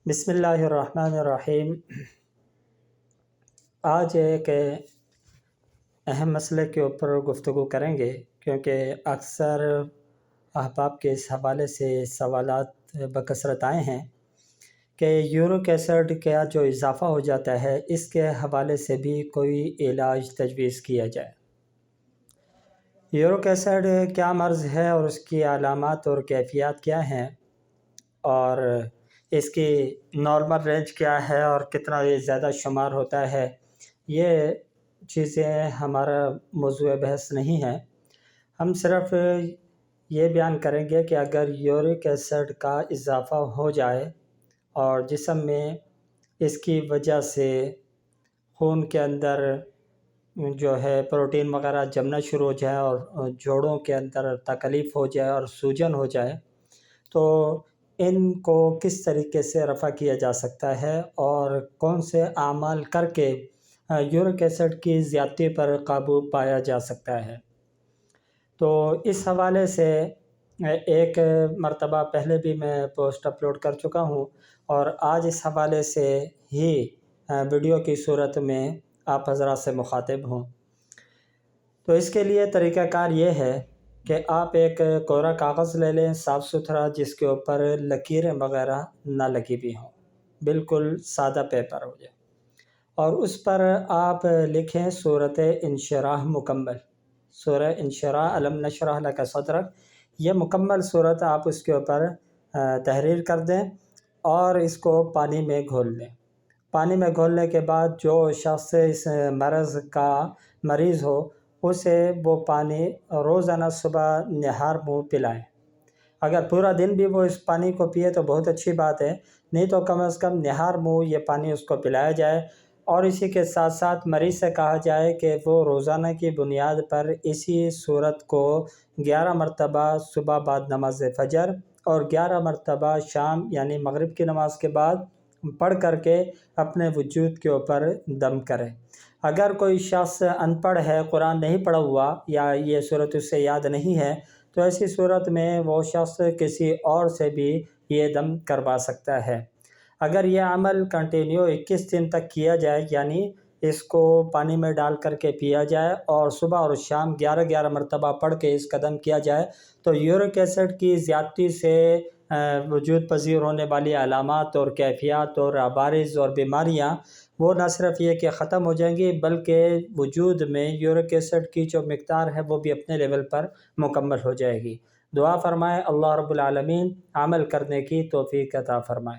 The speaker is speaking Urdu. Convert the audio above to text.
بسم اللہ الرحمن الرحیم۔ آج ایک اہم مسئلے کے اوپر گفتگو کریں گے، کیونکہ اکثر احباب کے اس حوالے سے سوالات بکثرت آئے ہیں کہ یورک ایسڈ کا جو اضافہ ہو جاتا ہے اس کے حوالے سے بھی کوئی علاج تجویز کیا جائے۔ یورک ایسڈ کیا مرض ہے اور اس کی علامات اور کیفیات کیا ہیں، اور اس کی نارمل رینج کیا ہے اور کتنا یہ زیادہ شمار ہوتا ہے، یہ چیزیں ہمارا موضوع بحث نہیں ہے۔ ہم صرف یہ بیان کریں گے کہ اگر یورک ایسڈ کا اضافہ ہو جائے اور جسم میں اس کی وجہ سے خون کے اندر جو ہے پروٹین وغیرہ جمنا شروع ہو جائے اور جوڑوں کے اندر تکلیف ہو جائے اور سوجن ہو جائے، تو ان کو کس طریقے سے رفع کیا جا سکتا ہے اور کون سے اعمال کر کے یورک ایسڈ کی زیادتی پر قابو پایا جا سکتا ہے۔ تو اس حوالے سے ایک مرتبہ پہلے بھی میں پوسٹ اپلوڈ کر چکا ہوں، اور آج اس حوالے سے ہی ویڈیو کی صورت میں آپ حضرات سے مخاطب ہوں۔ تو اس کے لیے طریقہ کار یہ ہے کہ آپ ایک کورا کاغذ لے لیں صاف ستھرا، جس کے اوپر لکیریں وغیرہ نہ لگی بھی ہوں، بالکل سادہ پیپر ہو جائے، اور اس پر آپ لکھیں سورۃ انشراح مکمل، سورہ انشراح الم نشرح لک صدرک، یہ مکمل صورت آپ اس کے اوپر تحریر کر دیں اور اس کو پانی میں گھول لیں۔ پانی میں گھولنے کے بعد جو شخص اس مرض کا مریض ہو اسے وہ پانی روزانہ صبح نہار منہ پلائیں۔ اگر پورا دن بھی وہ اس پانی کو پیے تو بہت اچھی بات ہے، نہیں تو کم از کم نہار منہ یہ پانی اس کو پلایا جائے، اور اسی کے ساتھ ساتھ مریض سے کہا جائے کہ وہ روزانہ کی بنیاد پر اسی صورت کو 11 مرتبہ صبح بعد نماز فجر اور 11 مرتبہ شام یعنی مغرب کی نماز کے بعد پڑھ کر کے اپنے وجود کے اوپر دم کرے۔ اگر کوئی شخص ان پڑھ ہے، قرآن نہیں پڑھا ہوا، یا یہ صورت اس سے یاد نہیں ہے، تو ایسی صورت میں وہ شخص کسی اور سے بھی یہ دم کروا سکتا ہے۔ اگر یہ عمل کنٹینیو 21 دن تک کیا جائے، یعنی اس کو پانی میں ڈال کر کے پیا جائے اور صبح اور شام 11 مرتبہ پڑھ کے اس کا دم کیا جائے، تو یورک ایسڈ کی زیادتی سے وجود پذیر ہونے والی علامات اور کیفیات اور عوارض اور بیماریاں وہ نہ صرف یہ کہ ختم ہو جائیں گی، بلکہ وجود میں یورک ایسڈ کی جو مقدار ہے وہ بھی اپنے لیول پر مکمل ہو جائے گی۔ دعا فرمائیں اللہ رب العالمین عمل کرنے کی توفیق عطا فرمائے۔